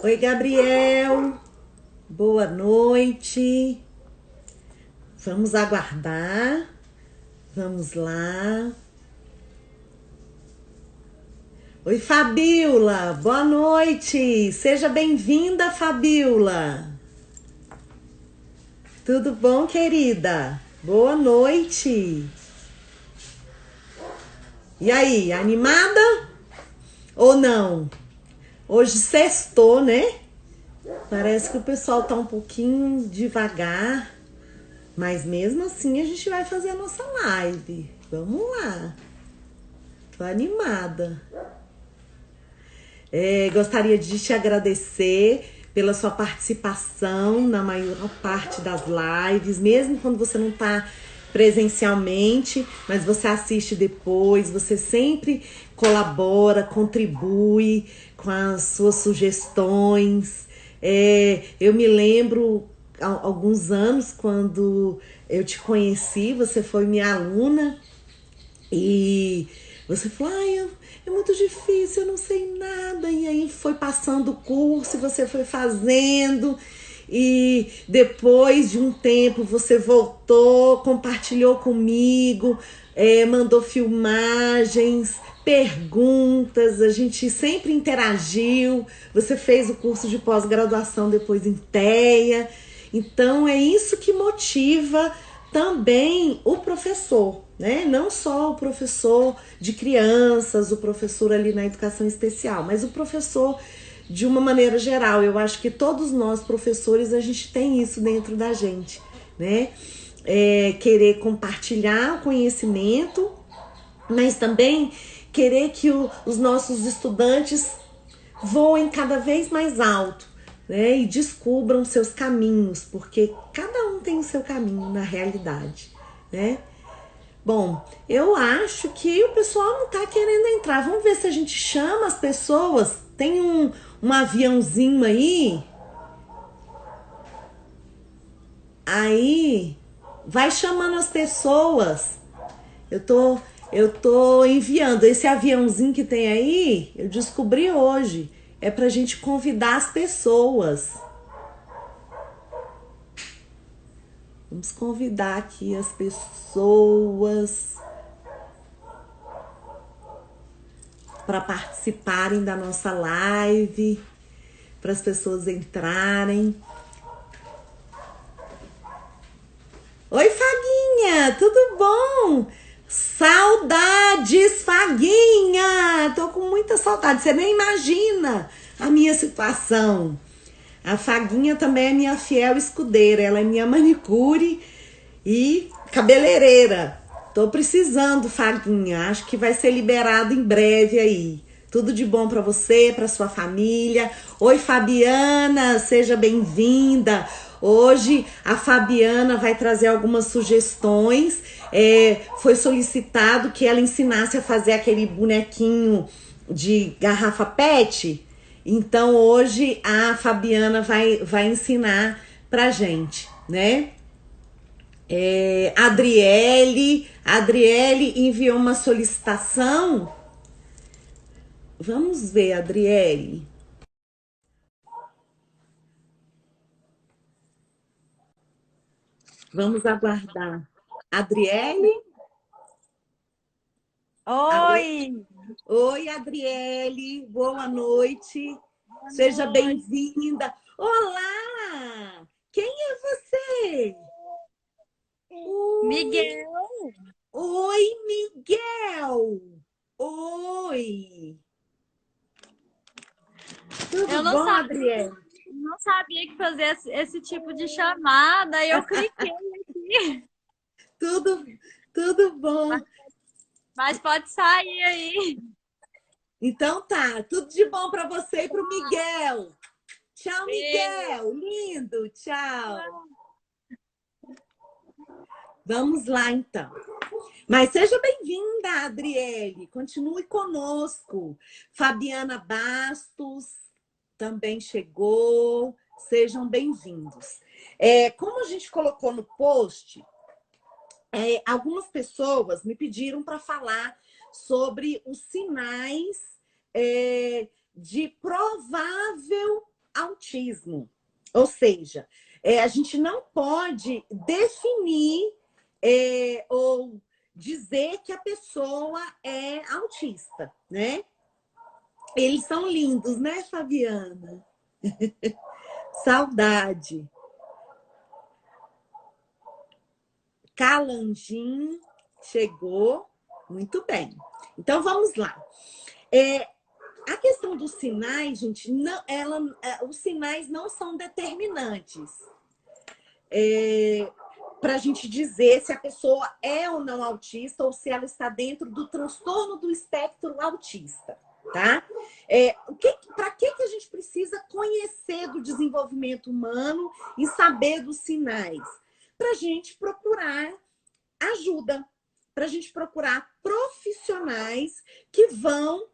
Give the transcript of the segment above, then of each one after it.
Oi, Gabriel. Boa noite. Vamos aguardar. Vamos lá. Oi, Fabiola. Boa noite. Seja bem-vinda, Fabiola. Tudo bom, querida? Boa noite. E aí, animada ou não? Hoje sextou, né? Parece que o pessoal tá um pouquinho devagar, mas mesmo assim a gente vai fazer a nossa live. Vamos lá. Tô animada. Gostaria de te agradecer pela sua participação na maior parte das lives, mesmo quando você não está presencialmente, mas você assiste depois, você sempre colabora, contribui com as suas sugestões. Eu me lembro há alguns anos quando eu te conheci, você foi minha aluna e você falou, é muito difícil, eu não sei nada. E aí foi passando o curso, e você foi fazendo. E depois de um tempo você voltou, compartilhou comigo, mandou filmagens, perguntas, a gente sempre interagiu. Você fez o curso de pós-graduação depois em TEA. Então é isso que motiva também o professor, né? Não só o professor de crianças, o professor ali na educação especial, mas o professor de uma maneira geral. Eu acho que todos nós, professores, a gente tem isso dentro da gente, né? Querer compartilhar o conhecimento, mas também querer que os nossos estudantes voem cada vez mais alto, né? E descubram seus caminhos, porque cada um tem o seu caminho na realidade, né? Bom, eu acho que o pessoal não tá querendo entrar. Vamos ver se a gente chama as pessoas. Tem um aviãozinho aí. Aí vai chamando as pessoas. Eu tô, eu tô enviando esse aviãozinho que tem aí. Eu descobri hoje. É pra gente convidar as pessoas. Vamos convidar aqui as pessoas para participarem da nossa live, para as pessoas entrarem. Oi, Faguinha, tudo bom? Saudades, Faguinha! Tô com muita saudade, você nem imagina a minha situação. A Faguinha também é minha fiel escudeira, ela é minha manicure e cabeleireira. Tô precisando, Faguinha, acho que vai ser liberado em breve aí. Tudo de bom para você, para sua família. Oi, Fabiana, seja bem-vinda. Hoje a Fabiana vai trazer algumas sugestões. Foi solicitado que ela ensinasse a fazer aquele bonequinho de garrafa PET. Então hoje a Fabiana vai ensinar pra gente, né? Adriele enviou uma solicitação. Vamos ver, Adriele. Vamos aguardar. Adriele? Alô? Oi, Oi, Adriele. Boa noite. boa Seja noite. bem-vinda. Olá! Quem é você? Oi, Miguel, oi, Miguel. Oi. eu Tudo não bom, sabia, Adriele? não sabia que fazer esse tipo de chamada, eu cliquei aqui, Tudo, tudo mas, bom. mas pode sair aí. Então tá, tudo de bom para você e para o Miguel. Tchau, Beijo. Miguel. Lindo, tchau. Vamos lá então. Mas seja bem-vinda, Adriele. Continue conosco. Fabiana Bastos também chegou. Sejam bem-vindos. Como a gente colocou no post, algumas pessoas me pediram para falar sobre os sinais de provável autismo. Ou seja, a gente não pode definir ou dizer que a pessoa é autista, né? Eles são lindos, né, Fabiana? Saudade. Calanjin chegou. Muito bem. Então, vamos lá. A questão dos sinais, gente, não, os sinais não são determinantes para a gente dizer se a pessoa é ou não autista ou se ela está dentro do transtorno do espectro autista, tá? Para que a gente precisa conhecer do desenvolvimento humano e saber dos sinais? Para a gente procurar ajuda, para a gente procurar profissionais que vão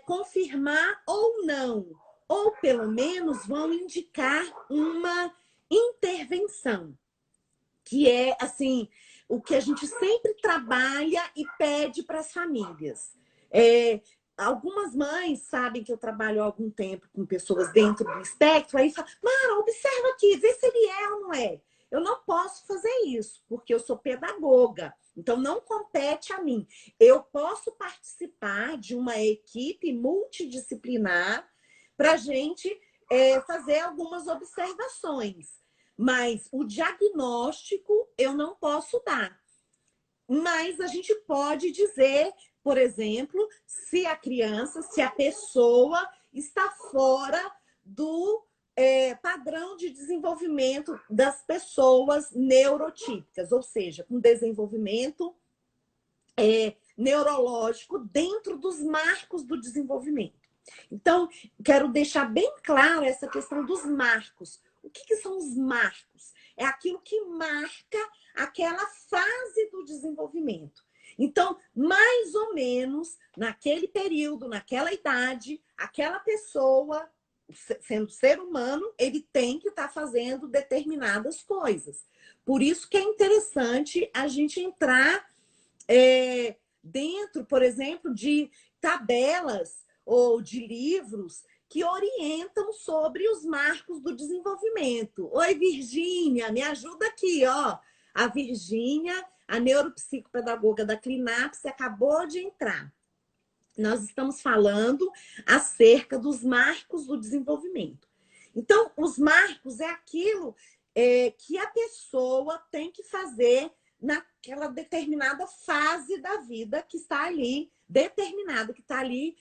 confirmar ou não, ou pelo menos vão indicar uma intervenção, que é assim o que a gente sempre trabalha e pede para as famílias. Algumas mães sabem que eu trabalho há algum tempo com pessoas dentro do espectro, aí falam, Mara, observa aqui, vê se ele é ou não é. Eu não posso fazer isso, porque eu sou pedagoga. Então, não compete a mim. Eu posso participar de uma equipe multidisciplinar para a gente fazer algumas observações. Mas o diagnóstico eu não posso dar. Mas a gente pode dizer, por exemplo, se a criança, se a pessoa está fora do padrão de desenvolvimento das pessoas neurotípicas, ou seja, com desenvolvimento neurológico dentro dos marcos do desenvolvimento. Então, quero deixar bem claro essa questão dos marcos. O que são os marcos? É aquilo que marca aquela fase do desenvolvimento. Então, mais ou menos, naquele período, naquela idade, aquela pessoa, sendo ser humano, ele tem que estar fazendo determinadas coisas. Por isso que é interessante a gente entrar dentro, por exemplo, de tabelas ou de livros que orientam sobre os marcos do desenvolvimento. Oi, Virgínia, me ajuda aqui, ó. A Virgínia, a neuropsicopedagoga da Clinapse, acabou de entrar. Nós estamos falando acerca dos marcos do desenvolvimento. Então, os marcos é aquilo que a pessoa tem que fazer naquela determinada fase da vida que está ali, determinada, que está ali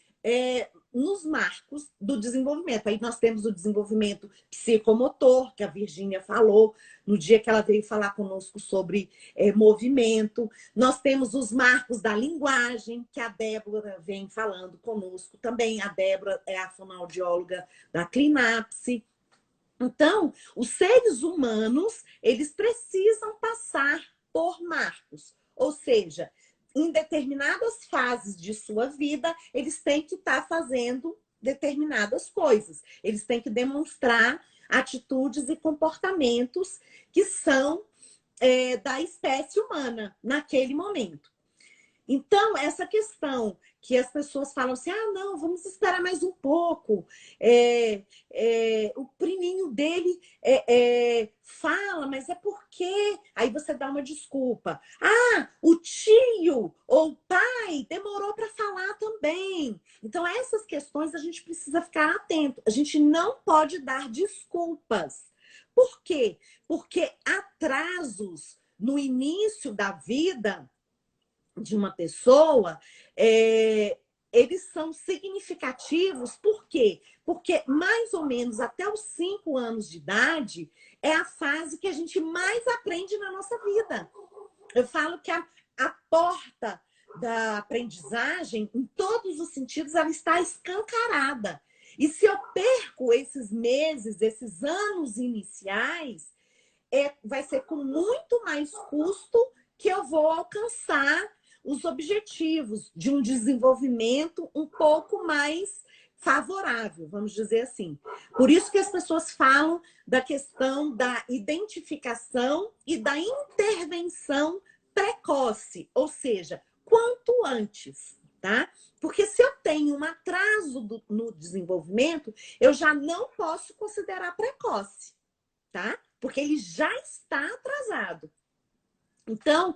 nos marcos do desenvolvimento. Aí nós temos o desenvolvimento psicomotor, que a Virgínia falou no dia que ela veio falar conosco sobre movimento. Nós temos os marcos da linguagem, que a Débora vem falando conosco também. A Débora é a fonoaudióloga da Clinapse. Então, os seres humanos, eles precisam passar por marcos. Ou seja, em determinadas fases de sua vida, eles têm que estar fazendo determinadas coisas. Eles têm que demonstrar atitudes e comportamentos que são da espécie humana naquele momento. Então, essa questão que as pessoas falam assim, não, vamos esperar mais um pouco. O priminho dele fala, mas é porque... Aí você dá uma desculpa. O tio ou o pai demorou para falar também. Então, essas questões a gente precisa ficar atento. A gente não pode dar desculpas. Por quê? Porque atrasos no início da vida de uma pessoa, eles são significativos. Por quê? Porque mais ou menos até os 5 anos de idade é a fase que a gente mais aprende na nossa vida. Eu falo que a porta da aprendizagem, em todos os sentidos, ela está escancarada. E se eu perco esses meses, esses anos iniciais, vai ser com muito mais custo que eu vou alcançar os objetivos de um desenvolvimento um pouco mais favorável, vamos dizer assim. Por isso que as pessoas falam da questão da identificação e da intervenção precoce, ou seja, quanto antes, tá? Porque se eu tenho um atraso atraso no desenvolvimento, eu já não posso considerar precoce, tá? Porque ele já está atrasado. Então,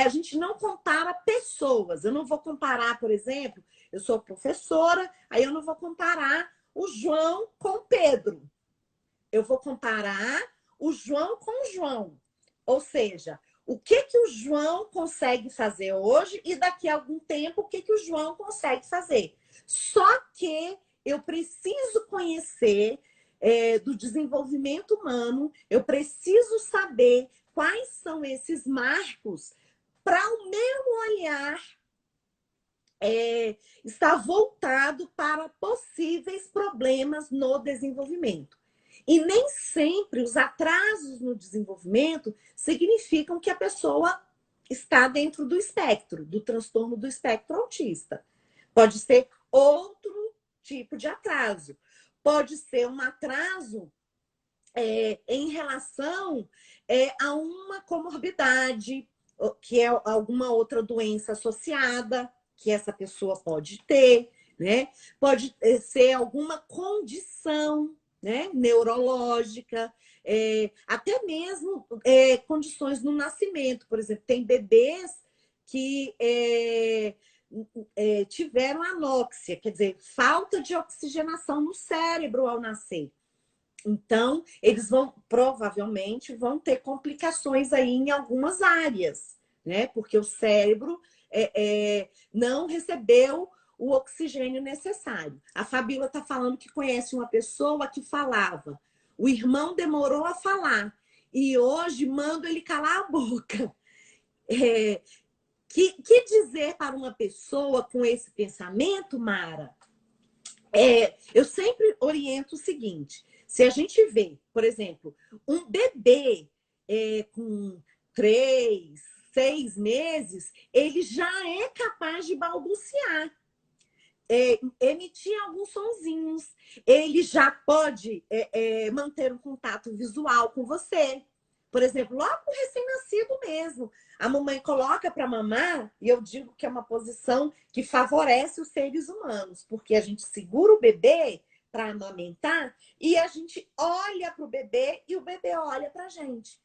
a gente não compara pessoas. Eu não vou comparar, por exemplo, eu sou professora, aí eu não vou comparar o João com o Pedro. Eu vou comparar o João com o João. Ou seja, o que o João consegue fazer hoje e daqui a algum tempo o que o João consegue fazer. Só que eu preciso conhecer do desenvolvimento humano, eu preciso saber quais são esses marcos para o meu olhar estar voltado para possíveis problemas no desenvolvimento. E nem sempre os atrasos no desenvolvimento significam que a pessoa está dentro do espectro, do transtorno do espectro autista. Pode ser outro tipo de atraso. Pode ser um atraso em relação a uma comorbidade, que é alguma outra doença associada que essa pessoa pode ter, né? Pode ser alguma condição, né, neurológica, até mesmo condições no nascimento. Por exemplo, tem bebês que tiveram anóxia, quer dizer, falta de oxigenação no cérebro ao nascer. Então, eles provavelmente vão ter complicações aí em algumas áreas, né? Porque o cérebro não recebeu o oxigênio necessário. A Fabíola está falando que conhece uma pessoa que falava. O irmão demorou a falar e hoje manda ele calar a boca. Que dizer para uma pessoa com esse pensamento, Mara? Eu sempre oriento o seguinte: se a gente vê, por exemplo, um bebê com 3, 6 meses, ele já é capaz de balbuciar, emitir alguns sonzinhos, ele já pode manter um contato visual com você. Por exemplo, logo o recém-nascido mesmo, a mamãe coloca para mamar, e eu digo que é uma posição que favorece os seres humanos, porque a gente segura o bebê para amamentar e a gente olha para o bebê e o bebê olha para a gente.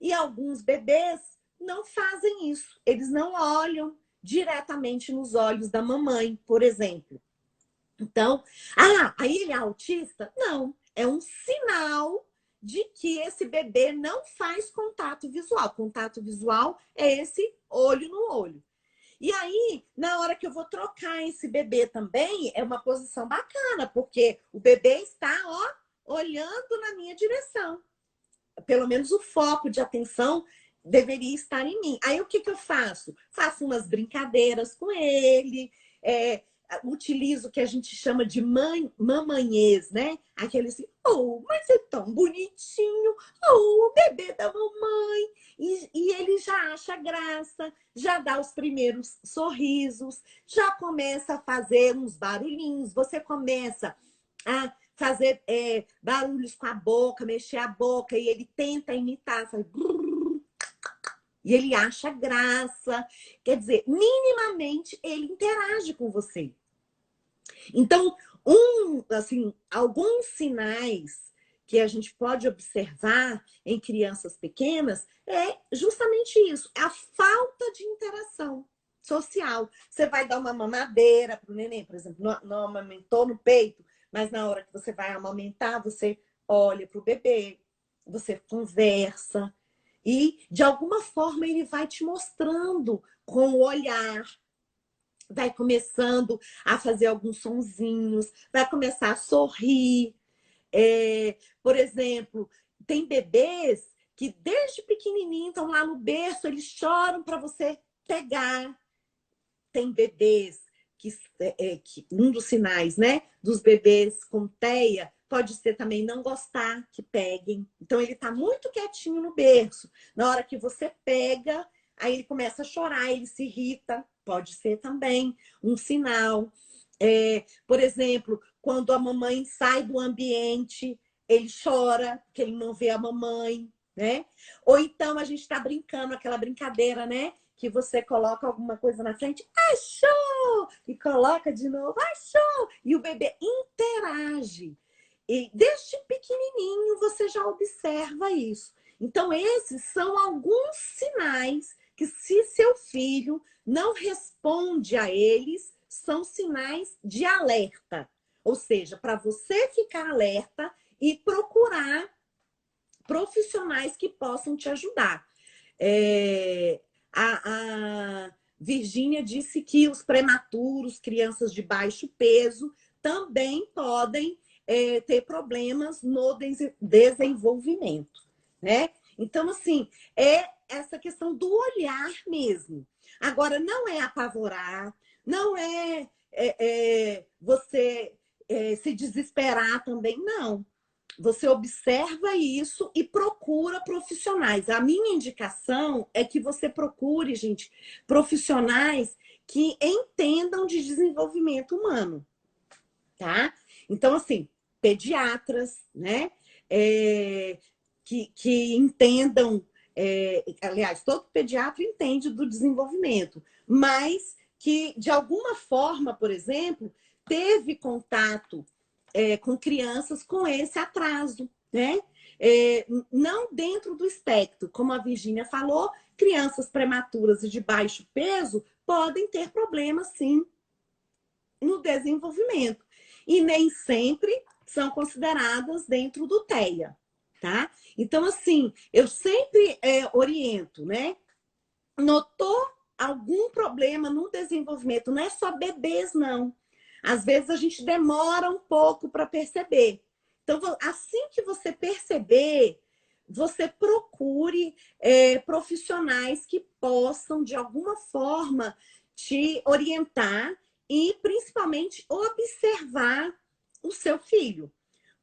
E alguns bebês não fazem isso, eles não olham diretamente nos olhos da mamãe, por exemplo. Então, aí ele é autista? Não, é um sinal de que esse bebê não faz contato visual. Contato visual é esse olho no olho. E aí, na hora que eu vou trocar esse bebê também, é uma posição bacana, porque o bebê está, olhando na minha direção. Pelo menos o foco de atenção deveria estar em mim. Aí, o que eu faço? Faço umas brincadeiras com ele, utilizo o que a gente chama de mamanhês, né? Aquele assim, mas é tão bonitinho, o bebê da mamãe. E ele já acha graça, já dá os primeiros sorrisos, já começa a fazer uns barulhinhos, você começa a fazer barulhos com a boca, mexer a boca, e ele tenta imitar, faz brrr, e ele acha graça. Quer dizer, minimamente ele interage com você. Então, alguns sinais que a gente pode observar em crianças pequenas é justamente isso, a falta de interação social. Você vai dar uma mamadeira para o neném, por exemplo, não amamentou no peito, mas na hora que você vai amamentar, você olha para o bebê, você conversa, e de alguma forma ele vai te mostrando com o olhar, vai começando a fazer alguns sonzinhos, vai começar a sorrir. Por exemplo, tem bebês que desde pequenininho estão lá no berço, eles choram para você pegar. Tem bebês que um dos sinais, né, dos bebês com TEA pode ser também não gostar que peguem. Então, ele está muito quietinho no berço. Na hora que você pega, aí ele começa a chorar, ele se irrita. Pode ser também um sinal. Por exemplo, quando a mamãe sai do ambiente, ele chora, porque ele não vê a mamãe, né? Ou então a gente está brincando, aquela brincadeira, né? que você coloca alguma coisa na frente, achou! E coloca de novo, achou! E o bebê interage. E desde pequenininho você já observa isso. Então, esses são alguns sinais que, se seu filho não responde a eles, são sinais de alerta. Ou seja, para você ficar alerta e procurar profissionais que possam te ajudar. A Virgínia disse que os prematuros, crianças de baixo peso, também podem ter problemas no desenvolvimento, né? Então, assim, é essa questão do olhar mesmo. Agora, não é apavorar, não você se desesperar também, não. Você observa isso e procura profissionais. A minha indicação é que você procure, gente, profissionais que entendam de desenvolvimento humano, tá? Então, assim, pediatras, né? Que entendam. Aliás, todo pediatra entende do desenvolvimento, mas que, de alguma forma, por exemplo, teve contato com crianças com esse atraso, né? Não dentro do espectro, como a Virgínia falou, crianças prematuras e de baixo peso podem ter problemas, sim, no desenvolvimento. E nem sempre são consideradas dentro do TEA, tá? Então, assim, eu sempre oriento, né? Notou algum problema no desenvolvimento, não é só bebês, não. Às vezes a gente demora um pouco para perceber. Então, assim que você perceber, você procure profissionais que possam, de alguma forma, te orientar e, principalmente, observar o seu filho.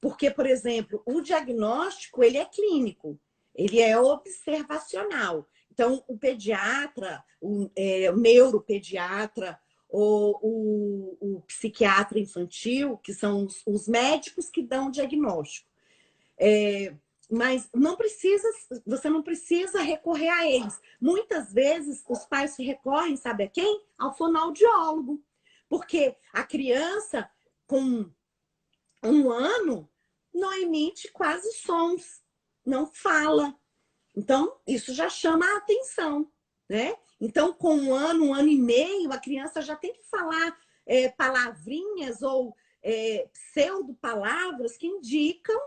Porque, por exemplo, o diagnóstico, ele é clínico, ele é observacional. Então, o pediatra, o neuropediatra, o psiquiatra infantil, que são os médicos que dão o diagnóstico. Mas você não precisa recorrer a eles. Muitas vezes, os pais se recorrem, sabe a quem? Ao fonoaudiólogo. Porque a criança, com 1 ano, não emite quase sons, não fala. Então, isso já chama a atenção, né? Então, com 1 ano e meio, a criança já tem que falar palavrinhas ou pseudo-palavras que indicam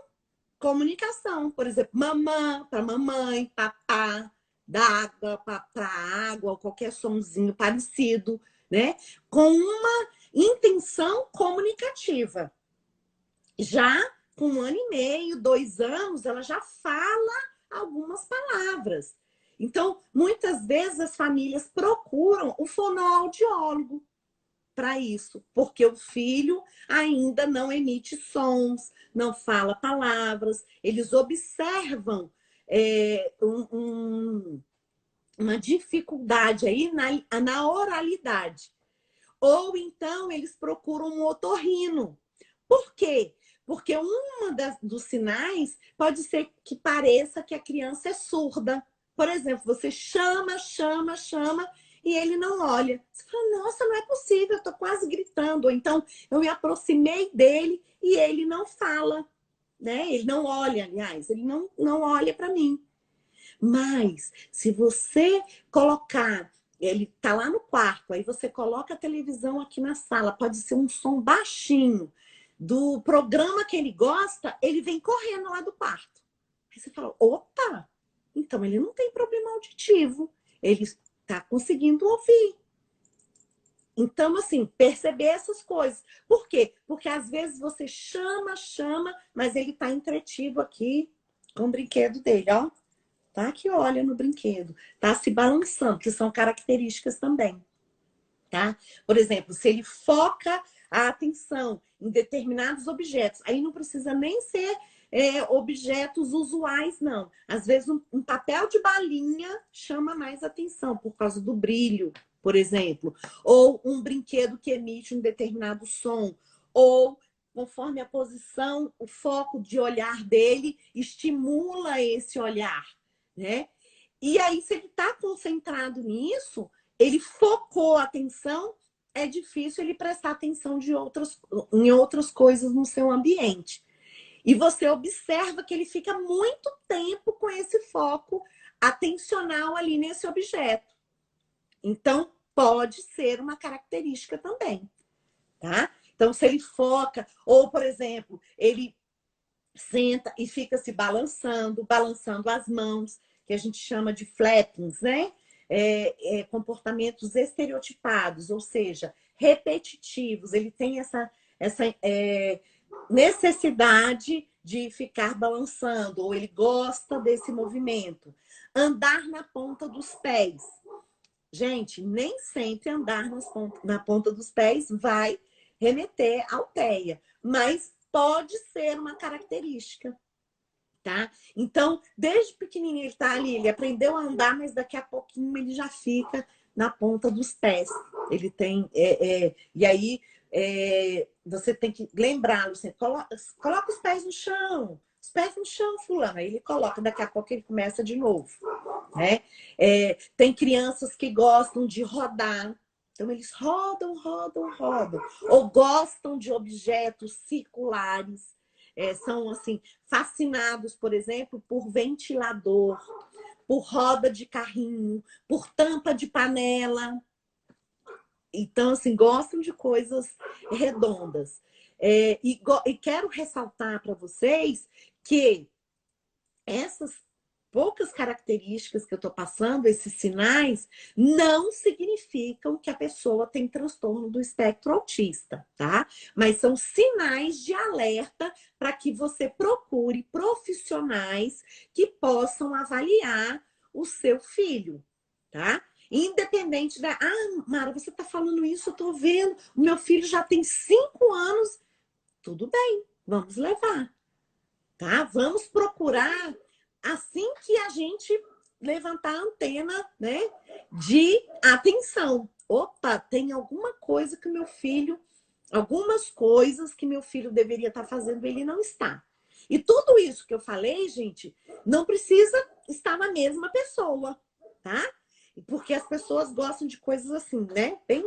comunicação. Por exemplo, mamã para mamãe, papá, d'água para água, ou qualquer sonzinho parecido, né? Com uma intenção comunicativa. Já com 1 ano e meio, 2 anos, ela já fala algumas palavras. Então, muitas vezes as famílias procuram o fonoaudiólogo para isso, porque o filho ainda não emite sons, não fala palavras, eles observam uma dificuldade aí na oralidade. Ou então eles procuram um otorrino. Por quê? Porque dos sinais pode ser que pareça que a criança é surda. Por exemplo, você chama, chama, chama e ele não olha. Você fala, nossa, não é possível, eu estou quase gritando. Ou então, eu me aproximei dele e ele não fala, né? Ele não olha, aliás, ele não olha para mim. Mas, se você colocar, ele tá lá no quarto, aí você coloca a televisão aqui na sala, pode ser um som baixinho do programa que ele gosta, ele vem correndo lá do quarto. Aí você fala, opa, então ele não tem problema auditivo, ele está conseguindo ouvir. Então, assim, perceber essas coisas. Por quê? Porque às vezes você chama, chama, mas ele está entretido aqui com o brinquedo dele, ó. Tá? Que olha no brinquedo, tá se balançando, que são características também, tá? Por exemplo, se ele foca a atenção em determinados objetos, aí não precisa nem ser objetos usuais, não. Às vezes um papel de balinha chama mais atenção por causa do brilho, por exemplo, ou um brinquedo que emite um determinado som, ou conforme a posição, o foco de olhar dele estimula esse olhar, né? E aí, se ele está concentrado nisso, ele focou a atenção, é difícil ele prestar atenção em outras coisas no seu ambiente. E você observa que ele fica muito tempo com esse foco atencional ali nesse objeto. Então, pode ser uma característica também, tá? Então, se ele foca, ou, por exemplo, ele senta e fica se balançando, balançando as mãos, que a gente chama de flappings, né? Comportamentos estereotipados, ou seja, repetitivos. Ele tem essa necessidade de ficar balançando, ou ele gosta desse movimento. Andar na ponta dos pés. Gente, nem sempre andar na ponta dos pés vai remeter à alteia, mas pode ser uma característica, tá? Então, desde pequenininho ele tá ali, ele aprendeu a andar, mas daqui a pouquinho ele já fica na ponta dos pés. Ele tem... e aí, você tem que lembrá-lo, assim, coloca os pés no chão. Os pés no chão, fulano. Aí ele coloca, daqui a pouco ele começa de novo, né? Tem crianças que gostam de rodar. Então, eles rodam, rodam, rodam. Ou gostam de objetos circulares. São, assim, fascinados, por exemplo, por ventilador, por roda de carrinho, por tampa de panela. Então, assim, gostam de coisas redondas. E quero ressaltar para vocês que essas poucas características que eu estou passando, esses sinais, não significam que a pessoa tem transtorno do espectro autista, tá? Mas são sinais de alerta para que você procure profissionais que possam avaliar o seu filho, tá? Independente da... Ah, Mara, você está falando isso, eu estou vendo, o meu filho já tem 5 anos. Tudo bem, vamos levar, tá? Vamos procurar assim que a gente levantar a antena, né, de atenção. Opa, tem alguma coisa que meu filho, algumas coisas que meu filho deveria estar fazendo, ele não está. E tudo isso que eu falei, gente, não precisa estar na mesma pessoa, tá? Porque as pessoas gostam de coisas assim, né, bem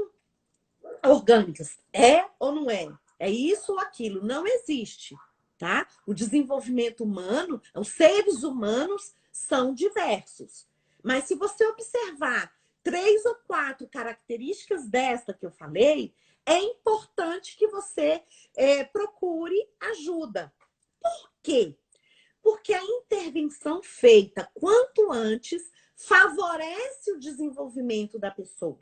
orgânicas. É ou não é? É isso ou aquilo? Não existe, tá? O desenvolvimento humano, os seres humanos são diversos. Mas se você observar 3 ou 4 características desta que eu falei, é importante que você procure ajuda. Por quê? Porque a intervenção feita quanto antes favorece o desenvolvimento da pessoa.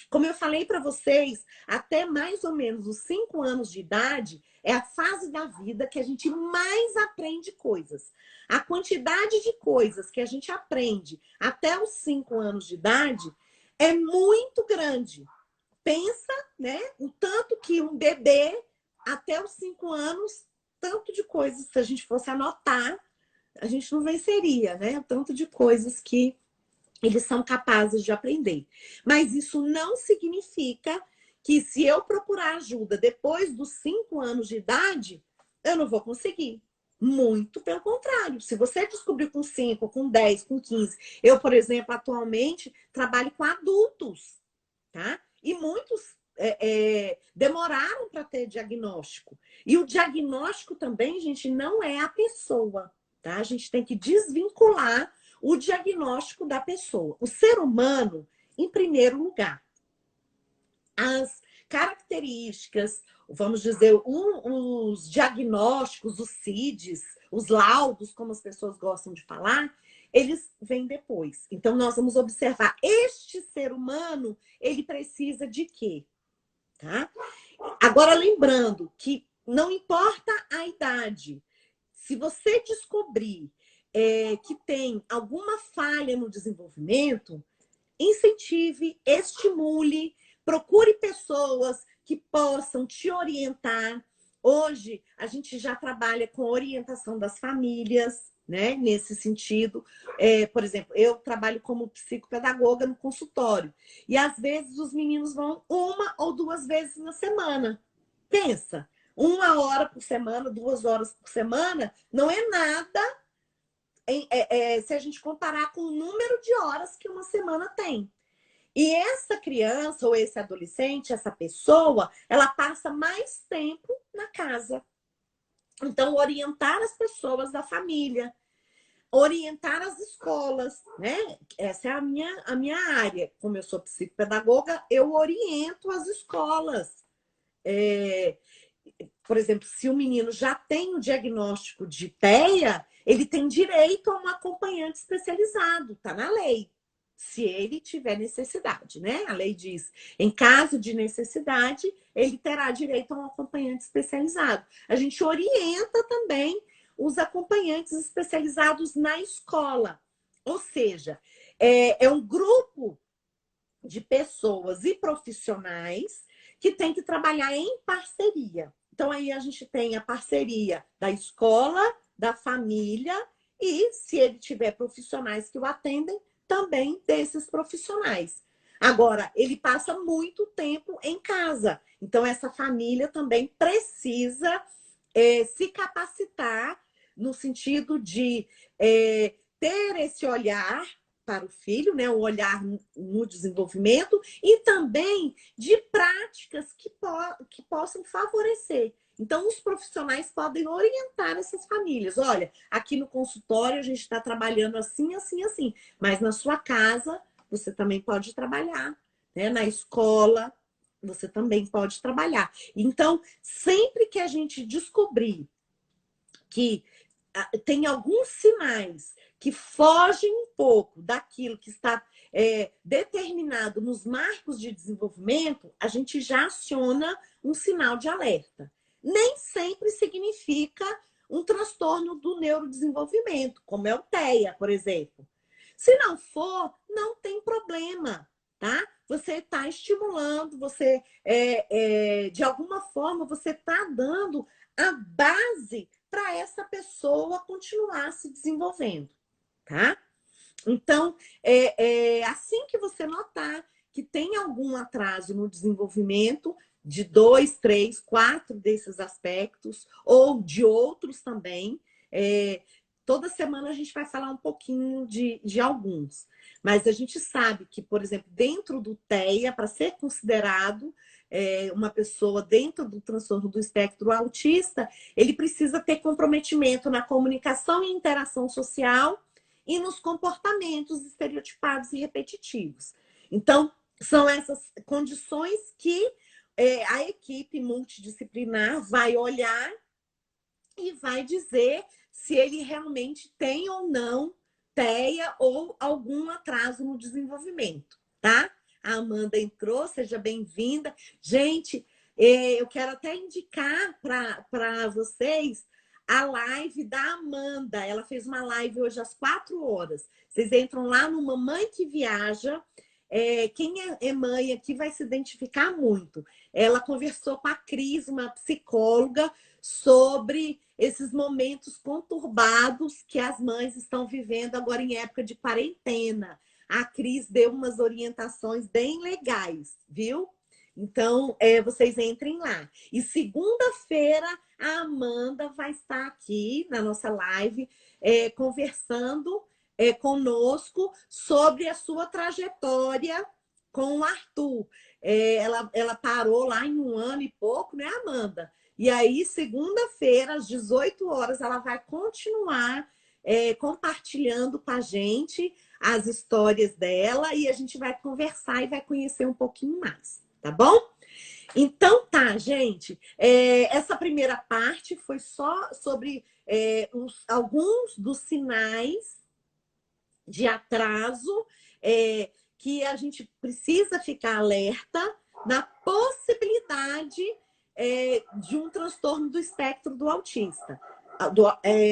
Como eu falei para vocês, até mais ou menos os 5 anos de idade é a fase da vida que a gente mais aprende coisas. A quantidade de coisas que a gente aprende até os 5 anos de idade é muito grande. Pensa, né? O tanto que um bebê, até os 5 anos, tanto de coisas, se a gente fosse anotar, a gente não venceria, né? Tanto de coisas que eles são capazes de aprender. Mas isso não significa que se eu procurar ajuda depois dos 5 anos de idade, eu não vou conseguir. Muito pelo contrário. Se você descobrir com 5, com 10, com 15... Eu, por exemplo, atualmente trabalho com adultos, tá? E muitos demoraram para ter diagnóstico. E o diagnóstico também, gente, não é a pessoa, tá? A gente tem que desvincular o diagnóstico da pessoa. O ser humano, em primeiro lugar. As características, vamos dizer, os diagnósticos, os CIDs, os laudos, como as pessoas gostam de falar, eles vêm depois. Então, nós vamos observar, este ser humano, ele precisa de quê? Tá? Agora, lembrando que não importa a idade, se você descobrir que tem alguma falha no desenvolvimento, incentive, estimule, procure pessoas que possam te orientar. Hoje, a gente já trabalha com orientação das famílias, né? Nesse sentido. Por exemplo, eu trabalho como psicopedagoga no consultório. E, às vezes, os meninos vão 1 ou 2 vezes na semana. Pensa, 1 hora por semana, 2 horas por semana, não é nada se a gente comparar com o número de horas que uma semana tem. E essa criança ou esse adolescente, essa pessoa, ela passa mais tempo na casa. Então, orientar as pessoas da família, orientar as escolas, né? Essa é a minha área. Como eu sou psicopedagoga, eu oriento as escolas. Por exemplo, se o menino já tem o diagnóstico de TEA, ele tem direito a um acompanhante especializado, tá na lei. Se ele tiver necessidade, né? A lei diz, em caso de necessidade, ele terá direito a um acompanhante especializado. A gente orienta também os acompanhantes especializados na escola. Ou seja, é um grupo de pessoas e profissionais que tem que trabalhar em parceria. Então, aí a gente tem a parceria da escola, da família e, se ele tiver profissionais que o atendem, também desses profissionais. Agora, ele passa muito tempo em casa. Então, essa família também precisa se capacitar no sentido de ter esse olhar para o filho, né, um olhar no desenvolvimento e também de práticas que possam favorecer. Então, os profissionais podem orientar essas famílias. Olha, aqui no consultório a gente está trabalhando assim, assim, assim, mas na sua casa você também pode trabalhar, né? Na escola você também pode trabalhar. Então, sempre que a gente descobrir que tem alguns sinais que fogem um pouco daquilo que está determinado nos marcos de desenvolvimento, a gente já aciona um sinal de alerta. Nem sempre significa um transtorno do neurodesenvolvimento, como é o TEA, por exemplo. Se não for, não tem problema, tá? Você está estimulando, você de alguma forma você está dando a base para essa pessoa continuar se desenvolvendo, tá? Então, assim que você notar que tem algum atraso no desenvolvimento de 2, 3, 4 desses aspectos, ou de outros também, toda semana a gente vai falar um pouquinho de alguns. Mas a gente sabe que, por exemplo, dentro do TEA, para ser considerado uma pessoa dentro do transtorno do espectro autista, ele precisa ter comprometimento na comunicação e interação social e nos comportamentos estereotipados e repetitivos. Então, são essas condições que a equipe multidisciplinar vai olhar e vai dizer se ele realmente tem ou não TEA ou algum atraso no desenvolvimento, tá? A Amanda entrou, seja bem-vinda. Gente, eu quero até indicar para vocês a live da Amanda. Ela fez uma live hoje às 4 horas. Vocês entram lá no Mamãe que Viaja. Quem é mãe aqui vai se identificar muito. Ela conversou com a Cris, uma psicóloga, sobre esses momentos conturbados que as mães estão vivendo agora em época de quarentena. A Cris deu umas orientações bem legais, viu? Então, vocês entrem lá. E segunda-feira, a Amanda vai estar aqui na nossa live conversando conosco sobre a sua trajetória com o Arthur. Ela parou lá em 1 ano e pouco, né, Amanda? E aí, segunda-feira, às 18 horas, ela vai continuar compartilhando com a gente as histórias dela e a gente vai conversar e vai conhecer um pouquinho mais, tá bom? Então tá, gente. Essa primeira parte foi só sobre alguns dos sinais de atraso que a gente precisa ficar alerta na possibilidade de um transtorno do espectro do autista.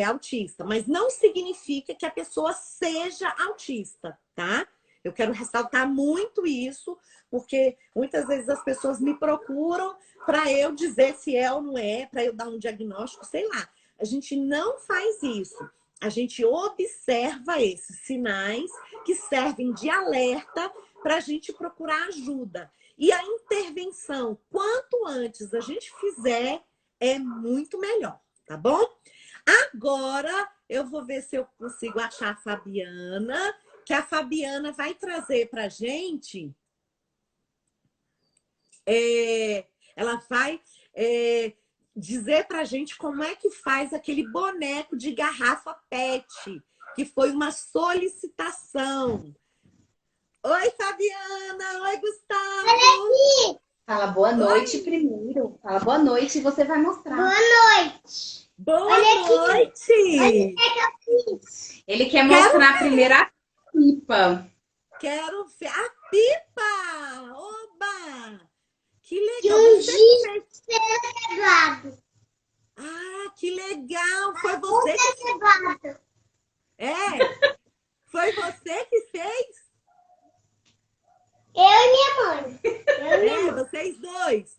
Autista, mas não significa que a pessoa seja autista, tá? Eu quero ressaltar muito isso, porque muitas vezes as pessoas me procuram para eu dizer se é ou não é, para eu dar um diagnóstico, sei lá. A gente não faz isso. A gente observa esses sinais que servem de alerta para a gente procurar ajuda. E a intervenção, quanto antes a gente fizer, é muito melhor, tá bom? Agora eu vou ver se eu consigo achar a Fabiana, que a Fabiana vai trazer pra gente. Ela vai dizer pra gente como é que faz aquele boneco de garrafa PET, que foi uma solicitação. Oi, Fabiana! Oi, Gustavo! Fala boa noite Oi. primeiro. Fala boa noite e você vai mostrar. Boa noite. Boa Olha aqui. Olha o noite! que eu fiz. Ele quer mostrar a primeira pipa. Quero ver a pipa! Oba! Que De legal! um Você giz fez. cevado. Ah, que legal! Foi você que Cevado. Foi você que fez? Eu e minha mãe. Eu e minha mãe. Vocês dois.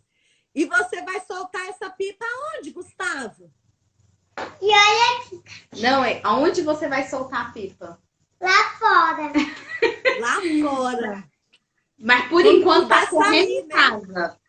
E você vai soltar essa pipa aonde, Gustavo? E olha aqui. Não, aonde você vai soltar a pipa? Lá fora. Lá fora. Mas por Quando enquanto tá puder correndo sair, em né? casa.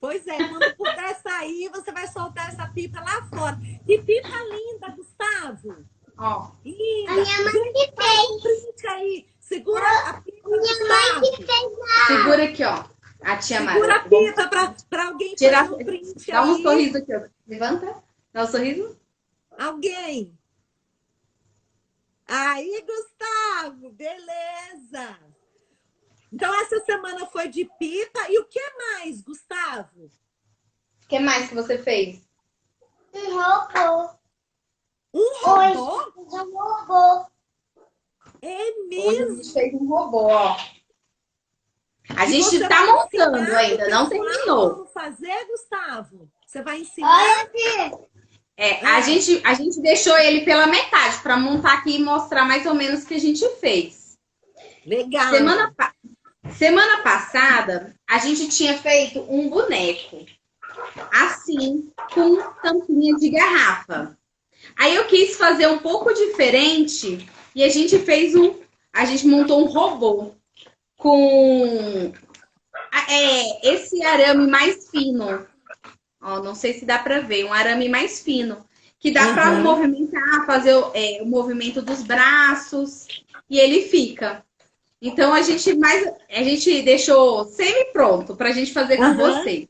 Pois é, quando puder sair, você vai soltar essa pipa lá fora. Que pipa linda, Gustavo! Ó, Linda! A minha mãe Gente, que faz um fez. print aí. Segura a pipa, Minha mãe que Gustavo. fez lá. segura aqui, ó. A tia Segura a Mara. pipa para alguém Tira, fazer um print dá um aí. sorriso aqui, ó. Levanta. Dá um sorriso. Alguém. Aí, Gustavo, beleza. Então, essa semana foi de pipa. E o que mais, Gustavo? O que mais que você fez? Um robô. Um robô? Hoje, um robô. É Hoje a mesmo? gente fez um robô, ó. A E gente você tá vai montando ensinar ainda, o não pessoal terminou. como fazer, Gustavo? Você vai ensinar? Olha aqui. A gente deixou ele pela metade para montar aqui e mostrar mais ou menos o que a gente fez. Legal. Semana passada, a gente tinha feito um boneco, assim, com tampinha de garrafa. Aí eu quis fazer um pouco diferente e a gente montou um robô com esse arame mais fino. Ó, não sei se dá para ver, um arame mais fino, que dá para movimentar, fazer o movimento dos braços e ele fica. Então a gente deixou semi-pronto para a gente fazer com você.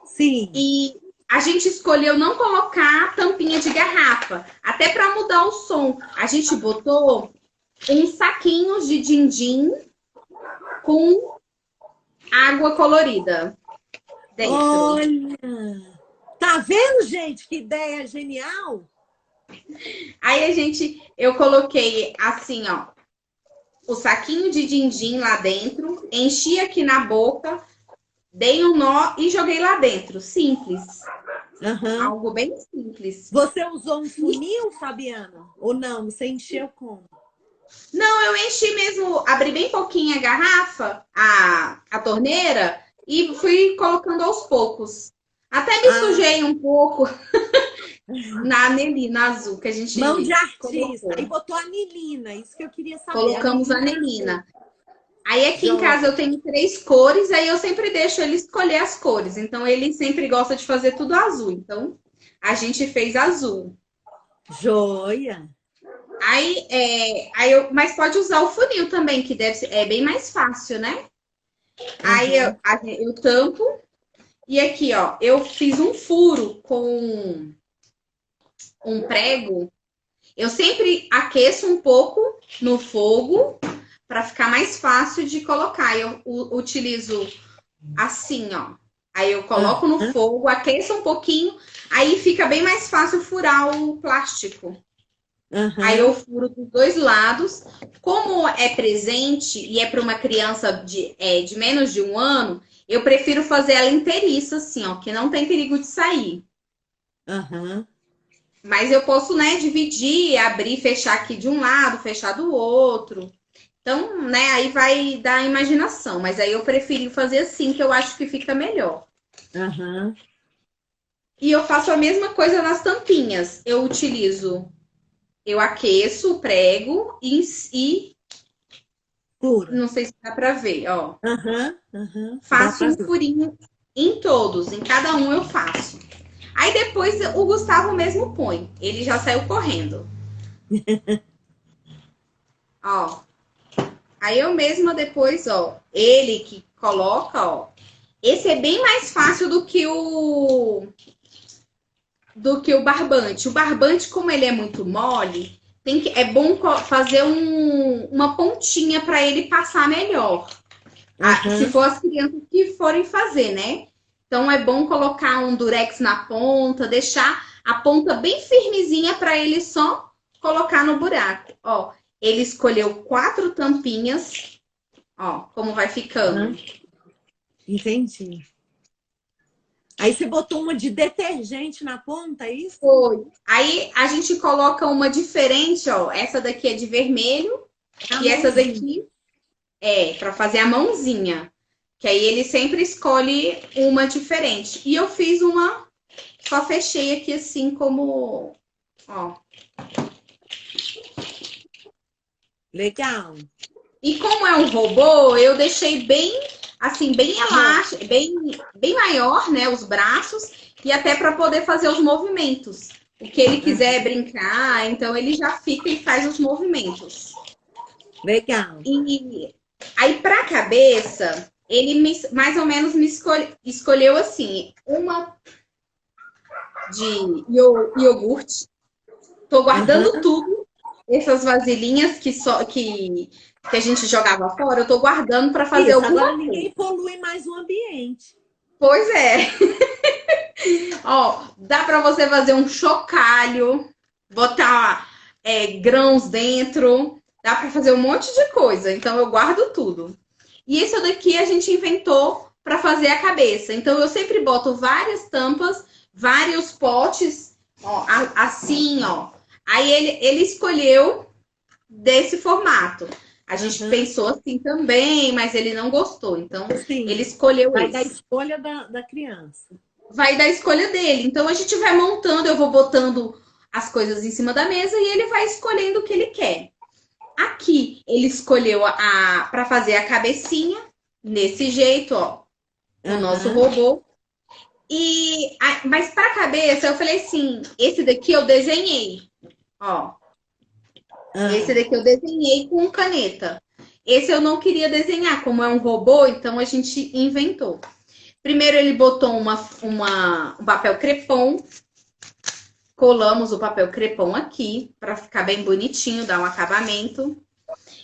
Sim. E a gente escolheu não colocar tampinha de garrafa, até para mudar o som. A gente botou uns saquinhos de din-din com água colorida dentro. Olha! Tá vendo, gente? Que ideia genial! Aí eu coloquei assim, ó, o saquinho de din-din lá dentro, enchi aqui na boca, dei um nó e joguei lá dentro. Simples. Algo bem simples. Você usou um funil, Fabiana? Ou não? Você encheu como? Não, eu enchi mesmo, abri bem pouquinho a garrafa, a torneira, e fui colocando aos poucos. Até me sujei um pouco na anelina azul que a gente Mão de artista. colocou. E botou anilina, isso que eu queria saber. Colocamos anelina. Aí aqui em casa eu tenho 3 cores, aí eu sempre deixo ele escolher as cores. Então ele sempre gosta de fazer tudo azul. Então a gente fez azul. Joia! Mas pode usar o funil também, que é bem mais fácil, né? Aí eu tampo. E aqui, ó, eu fiz um furo com um prego. Eu sempre aqueço um pouco no fogo para ficar mais fácil de colocar. Eu utilizo assim, ó. Aí eu coloco no fogo, aqueço um pouquinho, aí fica bem mais fácil furar o plástico. Aí eu furo dos 2 lados. Como é presente e é para uma criança de menos de 1 ano, eu prefiro fazer ela inteiriça, assim, ó, que não tem perigo de sair. Mas eu posso, né, dividir, abrir, fechar aqui de um lado, fechar do outro. Então, né, aí vai dar imaginação. Mas aí eu preferi fazer assim, que eu acho que fica melhor. E eu faço a mesma coisa nas tampinhas. Eu aqueço o prego e não sei se dá pra ver, ó. Faço um furinho em todos, em cada um eu faço. Aí depois o Gustavo mesmo põe. Ele já saiu correndo. Ó. Aí eu mesma depois, ó, ele que coloca, ó. Esse é bem mais fácil do que o barbante. O barbante, como ele é muito mole, é bom fazer uma pontinha para ele passar melhor. Se for as crianças que forem fazer, né? Então é bom colocar um durex na ponta, deixar a ponta bem firmezinha para ele só colocar no buraco. Ó, ele escolheu 4 tampinhas. Ó, como vai ficando. Entendi. Aí você botou uma de detergente na ponta, é isso? Foi. Aí a gente coloca uma diferente, ó. Essa daqui é de vermelho. E essa daqui é para fazer a mãozinha. Que aí ele sempre escolhe uma diferente. E eu fiz uma, só fechei aqui assim como, ó. Legal. E como é um robô, eu deixei bem, assim, bem elástico, bem maior, né, os braços. E até para poder fazer os movimentos. O que ele quiser brincar, então ele já fica e faz os movimentos. Legal. E aí para a cabeça... Ele mais ou menos me escolheu assim, uma de iogurte. Tô guardando tudo. Essas vasilhinhas que a gente jogava fora, eu tô guardando para fazer alguma agora coisa. Ninguém polui mais o ambiente. Pois é. Ó, dá para você fazer um chocalho, botar grãos dentro, dá para fazer um monte de coisa. Então eu guardo tudo. E esse daqui a gente inventou para fazer a cabeça. Então, eu sempre boto várias tampas, vários potes, ó, assim, ó. Aí, ele escolheu desse formato. A gente pensou assim também, mas ele não gostou. Então, ele escolheu esse. Vai da escolha da criança. Vai da escolha dele. Então, a gente vai montando, eu vou botando as coisas em cima da mesa e ele vai escolhendo o que ele quer. Aqui, ele escolheu para fazer a cabecinha, desse jeito, ó, o nosso robô. Mas para a cabeça, eu falei assim, esse daqui eu desenhei, ó. Esse daqui eu desenhei com caneta. Esse eu não queria desenhar, como é um robô, então a gente inventou. Primeiro ele botou um papel crepom. Colamos o papel crepom aqui, para ficar bem bonitinho, dar um acabamento.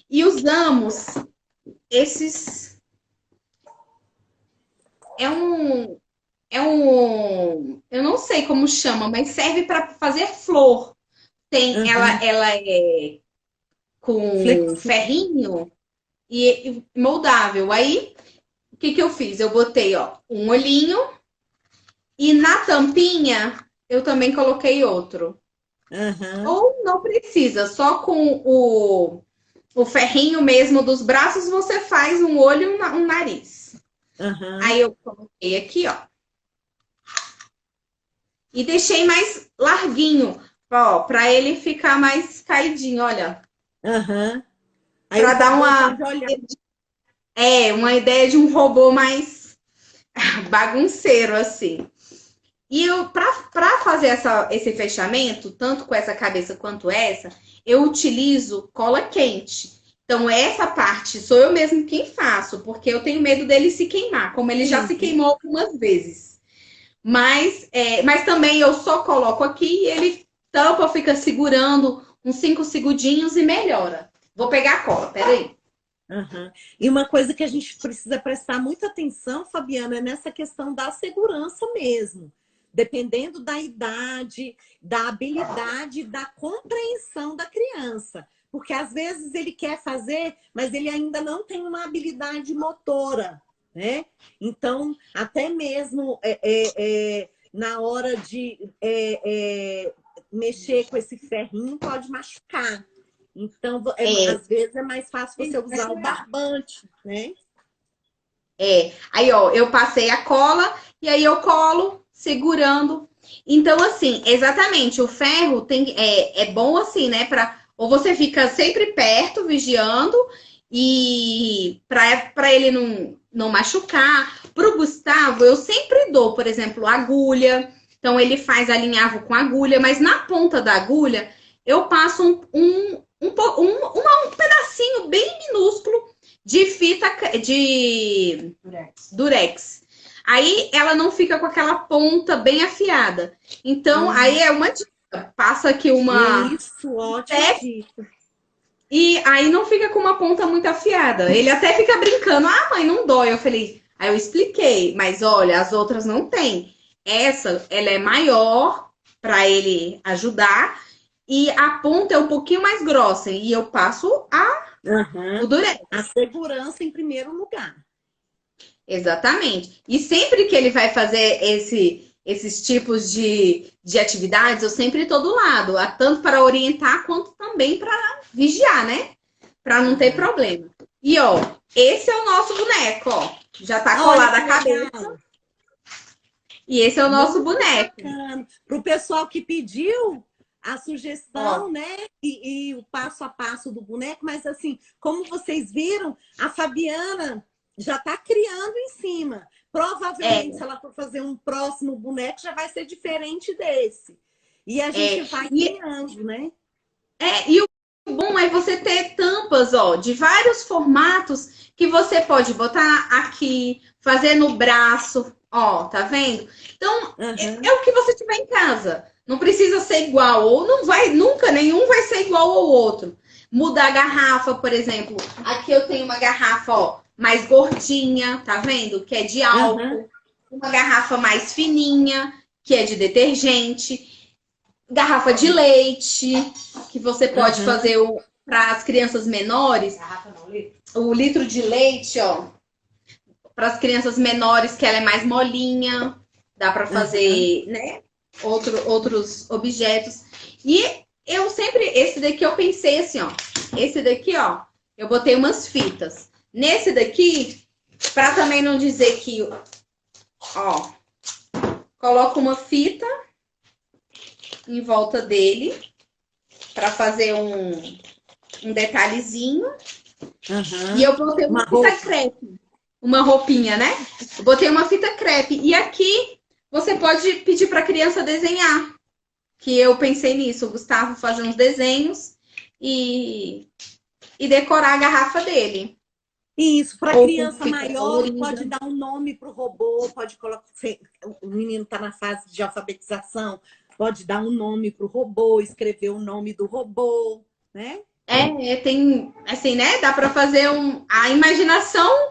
E usamos esses... Eu não sei como chama, mas serve para fazer flor. Ela é com ferrinho e moldável. Aí, o que eu fiz? Eu botei, ó, um olhinho e na tampinha... eu também coloquei outro. Ou não precisa, só com o ferrinho mesmo dos braços, você faz um olho e um nariz. Aí eu coloquei aqui, ó. E deixei mais larguinho, ó, para ele ficar mais caidinho, olha. Para dar uma ideia de um robô mais bagunceiro, assim. E eu, para fazer esse fechamento, tanto com essa cabeça quanto essa, eu utilizo cola quente. Então, essa parte sou eu mesmo quem faço, porque eu tenho medo dele se queimar, como ele já se queimou algumas vezes. Mas também eu só coloco aqui e ele tampa, fica segurando uns 5 segundinhos e melhora. Vou pegar a cola, peraí. E uma coisa que a gente precisa prestar muita atenção, Fabiana, é nessa questão da segurança mesmo. Dependendo da idade, da habilidade, da compreensão da criança. Porque às vezes ele quer fazer, mas ele ainda não tem uma habilidade motora, né? Então, até mesmo na hora de mexer com esse ferrinho, pode machucar. Então, às vezes é mais fácil você usar o barbante, né? Aí, ó, eu passei a cola e aí eu colo segurando. Então, assim, exatamente, o ferro é bom assim, né? Ou você fica sempre perto, vigiando, e para ele não machucar. Pro Gustavo, eu sempre dou, por exemplo, agulha. Então ele faz alinhavo com agulha, mas na ponta da agulha eu passo um pedacinho bem minúsculo de fita de durex. Aí ela não fica com aquela ponta bem afiada. Então, aí é uma dica. Passa aqui uma... Isso, ótima dica. E aí não fica com uma ponta muito afiada. Ele até fica brincando. Ah, mãe, não dói. Eu falei... Aí eu expliquei. Mas olha, as outras não tem. Essa, ela é maior para ele ajudar. E a ponta é um pouquinho mais grossa. E eu passo o durex. A segurança em primeiro lugar. Exatamente. E sempre que ele vai fazer esses tipos de atividades, eu sempre estou do lado, tanto para orientar quanto também para vigiar, né? Para não ter problema. E ó, esse é o nosso boneco, ó. Já tá colado a cabeça. E esse é o nosso boneco. Para o pessoal que pediu a sugestão, né? E o passo a passo do boneco, mas assim, como vocês viram, a Fabiana já está criando em cima. Provavelmente, se ela for fazer um próximo boneco, já vai ser diferente desse. E a gente vai criando, né? E o bom é você ter tampas, ó, de vários formatos que você pode botar aqui, fazer no braço, ó, tá vendo? Então, é o que você tiver em casa. Não precisa ser igual, ou não vai, nunca nenhum vai ser igual ao outro. Mudar a garrafa, por exemplo. Aqui eu tenho uma garrafa, ó, mais gordinha, tá vendo? Que é de álcool. Uma garrafa mais fininha, que é de detergente. Garrafa de leite, que você pode fazer para as crianças menores. O litro de leite, ó. Para as crianças menores, que ela é mais molinha. Dá para fazer, né? Outros objetos. E eu sempre... Esse daqui eu pensei assim, ó. Esse daqui, ó. Eu botei umas fitas. Nesse daqui, para também não dizer que, ó, coloco uma fita em volta dele para fazer um detalhezinho. E eu botei uma fita crepe, uma roupinha, né? Eu botei uma fita crepe. E aqui você pode pedir para a criança desenhar, que eu pensei nisso. O Gustavo fazer uns desenhos e decorar a garrafa dele. Isso, para criança maior, pode dar um nome para o robô, pode colocar. O menino está na fase de alfabetização, pode dar um nome para o robô, escrever o nome do robô, né? Tem assim, né? Dá para fazer a imaginação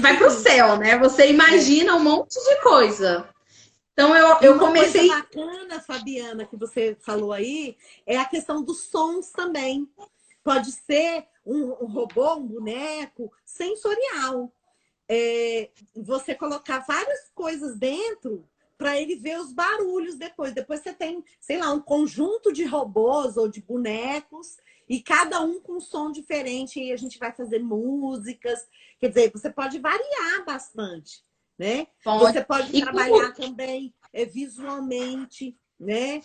vai para o céu, né? Você imagina um monte de coisa. Então eu comecei. Uma coisa bacana, Fabiana, que você falou aí, é a questão dos sons também. Pode ser um robô, um boneco sensorial. Você colocar várias coisas dentro para ele ver os barulhos depois. Depois você tem, sei lá, um conjunto de robôs ou de bonecos e cada um com um som diferente. E a gente vai fazer músicas. Quer dizer, você pode variar bastante, né? Você pode trabalhar também visualmente, né?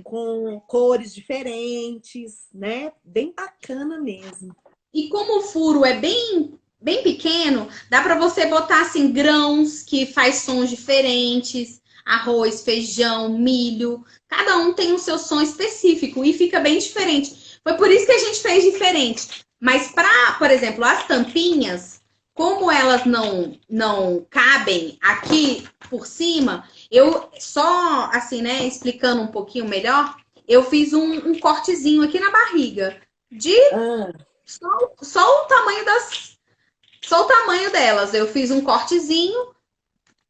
Com cores diferentes, né? Bem bacana mesmo. E como o furo é bem pequeno, dá para você botar assim grãos que faz sons diferentes, arroz, feijão, milho, cada um tem o seu som específico e fica bem diferente. Foi por isso que a gente fez diferente. Mas para, por exemplo, as tampinhas, como elas não cabem aqui por cima, eu só assim, né, explicando um pouquinho melhor, eu fiz um cortezinho aqui na barriga de só o tamanho só o tamanho delas. Eu fiz um cortezinho,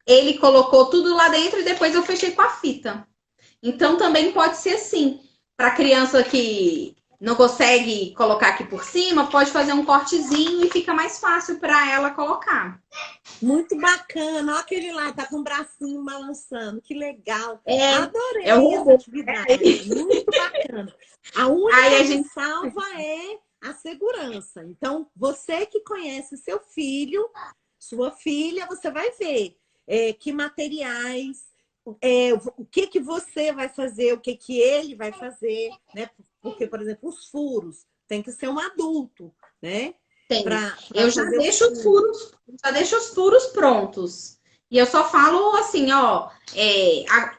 ele colocou tudo lá dentro e depois eu fechei com a fita. Então também pode ser assim, para criança que não consegue colocar aqui por cima, pode fazer um cortezinho e fica mais fácil para ela colocar. Muito bacana. Olha aquele lá, tá com o bracinho balançando. Que legal. Adorei essa atividade. Muito bacana. A única que salva é a segurança. Então, você que conhece seu filho, sua filha, você vai ver que materiais, o que você vai fazer, o que ele vai fazer, né? Porque, por exemplo, os furos tem que ser um adulto, né? Tem. Eu já deixo os furos prontos. E eu só falo assim, ó,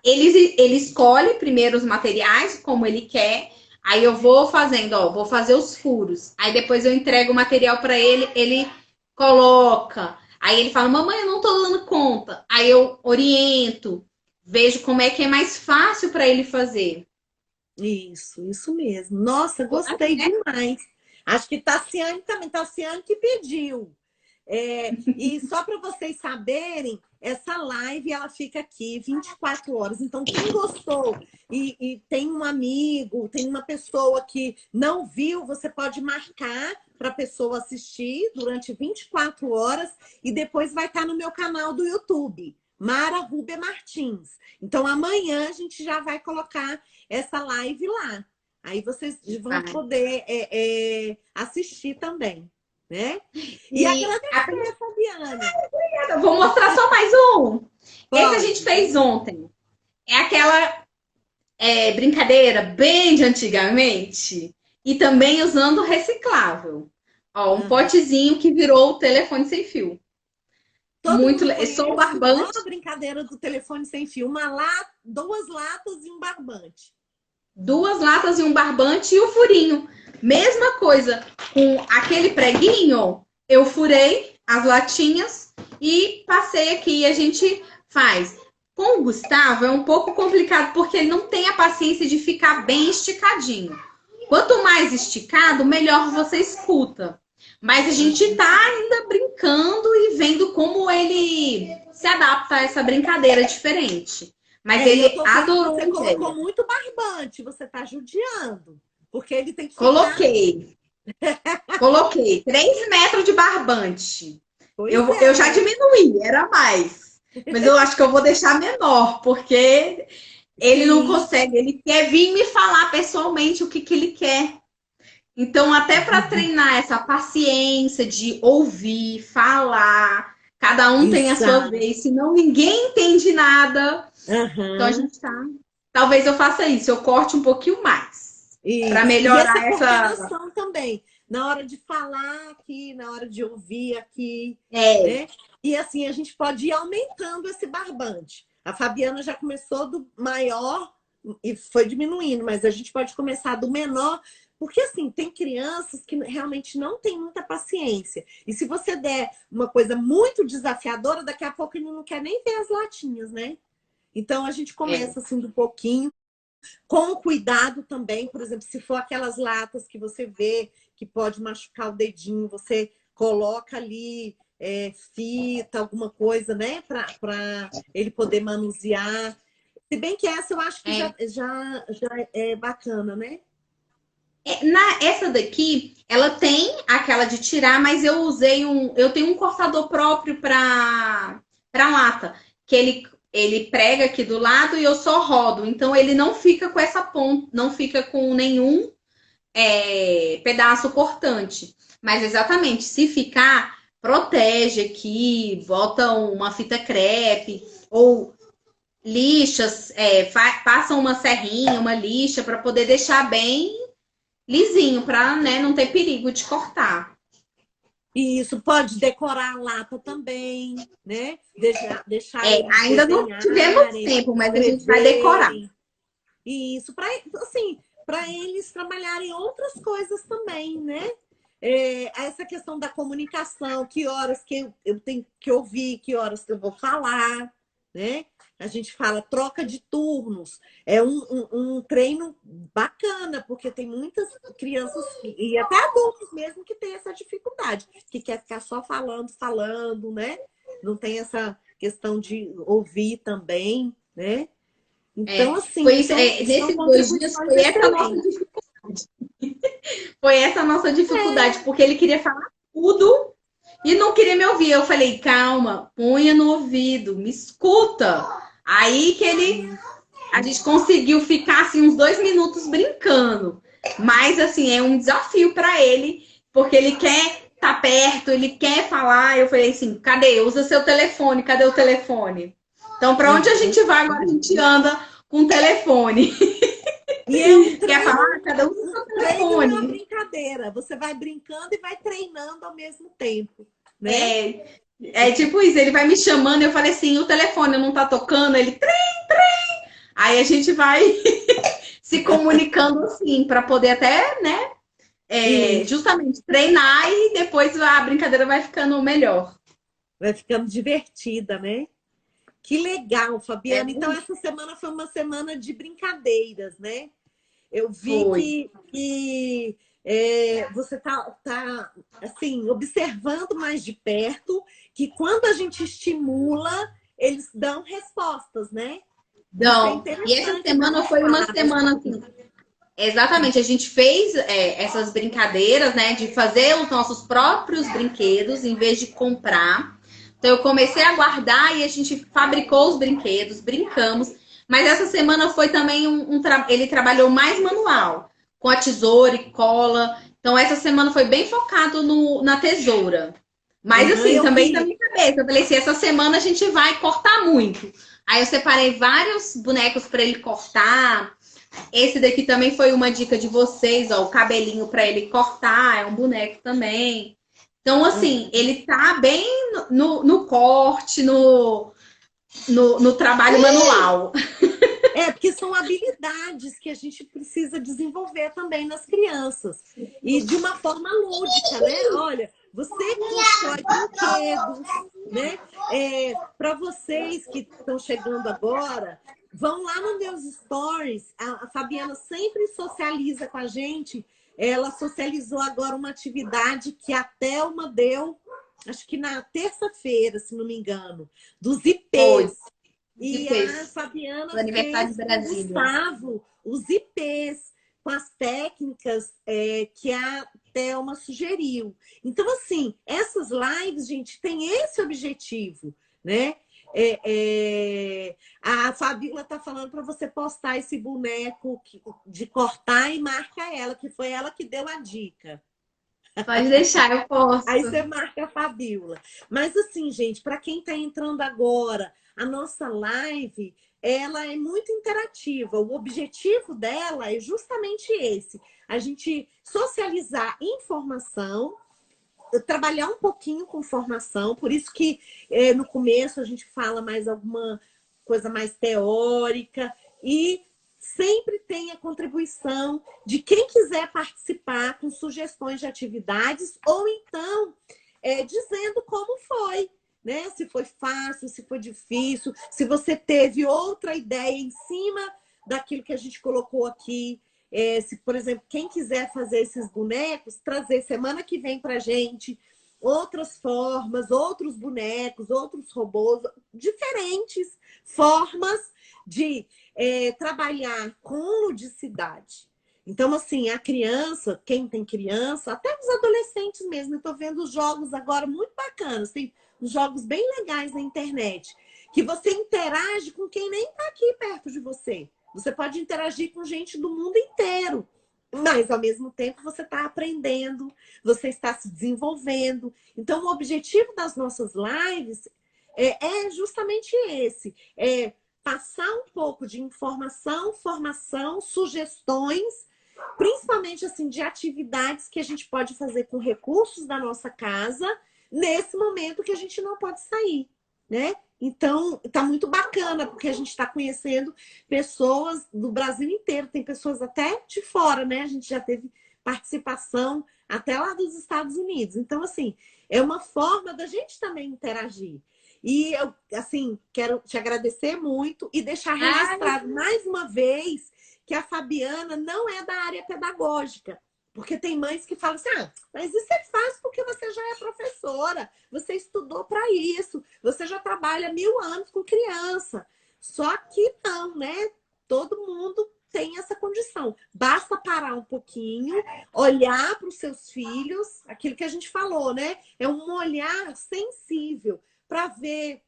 ele escolhe primeiro os materiais, como ele quer. Aí eu vou fazendo, ó, vou fazer os furos. Aí depois eu entrego o material para ele, ele coloca. Aí ele fala, mamãe, eu não tô dando conta. Aí eu oriento, vejo como é que é mais fácil para ele fazer. Isso mesmo. Nossa, gostei demais. Acho que Tassiane também, Tassiane que pediu. E só para vocês saberem, essa live ela fica aqui 24 horas. Então, quem gostou e tem um amigo, tem uma pessoa que não viu, você pode marcar para a pessoa assistir durante 24 horas e depois vai estar no meu canal do YouTube, Mara Rúbia Martins. Então, amanhã a gente já vai colocar essa live lá. Aí vocês vão poder assistir também, né? E agradecer, Fabiana. Obrigada. Vou mostrar só mais um. Esse a gente fez ontem. É aquela brincadeira bem de antigamente. E também usando reciclável. Ó, um potezinho que virou o telefone sem fio. Muito legal. Sou barbante. A brincadeira do telefone sem fio. 2 latas e um barbante. 2 latas e um barbante e o furinho. Mesma coisa, com aquele preguinho, eu furei as latinhas e passei aqui e a gente faz. Com o Gustavo é um pouco complicado porque ele não tem a paciência de ficar bem esticadinho. Quanto mais esticado, melhor você escuta. Mas a gente tá ainda brincando e vendo como ele se adapta a essa brincadeira diferente. Mas ele adorou. Você colocou muito barbante, você tá judiando. Porque ele tem que ficar... Coloquei 3 metros de barbante. Eu já diminuí, era mais. Mas eu acho que eu vou deixar menor, porque ele não consegue. Ele quer vir me falar pessoalmente o que ele quer. Então, até para treinar essa paciência de ouvir, falar, cada um tem a sua vez, senão ninguém entende nada. Então, a gente tá... Talvez eu faça isso, eu corte um pouquinho mais. Para melhorar essa coordenação também. Na hora de falar aqui, na hora de ouvir aqui. Né? E assim, a gente pode ir aumentando esse barbante. A Fabiana já começou do maior e foi diminuindo, mas a gente pode começar do menor. Porque, assim, tem crianças que realmente não têm muita paciência. E se você der uma coisa muito desafiadora, daqui a pouco ele não quer nem ver as latinhas, né? Então, a gente começa, assim, do pouquinho. Com cuidado também, por exemplo, se for aquelas latas que você vê que pode machucar o dedinho, você coloca ali fita, alguma coisa, né? Para ele poder manusear. Se bem que essa eu acho que já é bacana, né? Essa daqui, ela tem aquela de tirar, mas eu tenho um cortador próprio para lata, que ele prega aqui do lado e eu só rodo. Então ele não fica com essa ponta, não fica com nenhum pedaço cortante. Mas exatamente, se ficar, protege aqui, bota uma fita crepe ou lixas, passa uma serrinha, uma lixa para poder deixar bem lisinho, para, né, não ter perigo de cortar. Isso, pode decorar a lata também, né? Deixar ainda não tivemos tempo, mas a gente vai decorar. Isso, para assim, eles trabalharem outras coisas também, né? Essa questão da comunicação, que horas que eu tenho que ouvir, que horas que eu vou falar, né? A gente fala troca de turnos. É um treino bacana, porque tem muitas crianças e até adultos mesmo que têm essa dificuldade, que quer ficar só falando, né? Não tem essa questão de ouvir também, né? Então, assim... Nesses 2 dias foi essa nossa dificuldade. Foi essa nossa dificuldade, porque ele queria falar tudo e não queria me ouvir. Eu falei, calma, ponha no ouvido, me escuta. Aí que a gente conseguiu ficar assim uns 2 minutos brincando. Mas assim, é um desafio para ele, porque ele quer estar perto, ele quer falar. Eu falei assim, cadê? Usa seu telefone, cadê o telefone? Então, para onde a gente vai agora? A gente anda com o telefone. E quer falar? Cada um com o seu telefone. É uma brincadeira. Você vai brincando e vai treinando ao mesmo tempo, né? É tipo isso, ele vai me chamando, eu falei assim, o telefone não tá tocando, ele trem. Aí a gente vai se comunicando assim, para poder até, né, Isso, justamente treinar e depois a brincadeira vai ficando melhor. vai ficando divertida, né? Que legal, É, Fabiana. Então, essa semana foi uma semana de brincadeiras, né? Eu vi foi. que você tá, assim, observando mais de perto que quando a gente estimula, eles dão respostas, né? Isso é Então, e essa interessante semana foi uma observar dessa semana assim. Exatamente, a gente fez essas brincadeiras, né, de fazer os nossos próprios brinquedos em vez de comprar. Então, eu comecei a guardar e a gente fabricou os brinquedos, brincamos. Mas essa semana foi também ele trabalhou mais manual, com a tesoura e cola. Então, essa semana foi bem focado na tesoura. Mas Aham, assim, eu também na vi. minha cabeça, eu falei assim, essa semana a gente vai cortar muito. Aí eu separei vários bonecos para ele cortar. Esse daqui também foi uma dica de vocês, ó, o cabelinho para ele cortar, é um boneco também. Então, assim, ele tá bem no corte, no trabalho manual. É, porque são habilidades que a gente precisa desenvolver também nas crianças. E de uma forma lúdica, né? Olha, você constrói brinquedos, né? Para vocês que estão chegando agora, vão lá nos meus stories. A Fabiana sempre socializa com a gente. Ela socializou agora uma atividade que a Thelma deu, acho que na terça-feira, se não me engano, dos Foi. IPs. E a Depois, Fabiana do aniversário fez de com o Brasília. Gustavo os IPs, com as técnicas que a Thelma sugeriu. Então, assim, essas lives, gente, tem esse objetivo, né? A Fabíola está falando para você postar esse boneco de cortar e marca ela, que foi ela que deu a dica. Pode deixar, eu Aí posso. você marca a Fabíola. Mas assim, gente, para quem está entrando agora, a nossa live, ela é muito interativa. O objetivo dela é justamente esse: a gente socializar informação, trabalhar um pouquinho com formação. Por isso que no começo a gente fala mais alguma coisa mais teórica e sempre tem a contribuição de quem quiser participar com sugestões de atividades ou então dizendo como foi, né? Se foi fácil, se foi difícil, se você teve outra ideia em cima daquilo que a gente colocou aqui. Se, por exemplo, quem quiser fazer esses bonecos, trazer semana que vem para gente outras formas, outros bonecos, outros robôs, diferentes formas de trabalhar com ludicidade. Então, assim, a criança, quem tem criança, até os adolescentes mesmo, eu estou vendo jogos agora muito bacanas, tem jogos bem legais na internet, que você interage com quem nem está aqui perto de você. Você pode interagir com gente do mundo inteiro, mas ao mesmo tempo você está aprendendo, você está se desenvolvendo. Então, o objetivo das nossas lives é justamente esse: passar um pouco de informação, formação, sugestões, principalmente assim de atividades que a gente pode fazer com recursos da nossa casa nesse momento que a gente não pode sair, né? Então, tá muito bacana, porque a gente está conhecendo pessoas do Brasil inteiro, tem pessoas até de fora, né? A gente já teve participação até lá dos Estados Unidos. Então, assim, é uma forma da gente também interagir. E eu, assim, quero te agradecer muito e deixar registrado mais uma vez que a Fabiana não é da área pedagógica. Porque tem mães que falam assim, mas isso é fácil porque você já é professora, você estudou para isso, você já trabalha 1000 anos com criança. Só que não, né? Todo mundo tem essa condição. Basta parar um pouquinho, olhar para os seus filhos, aquilo que a gente falou, né? É um olhar sensível para ver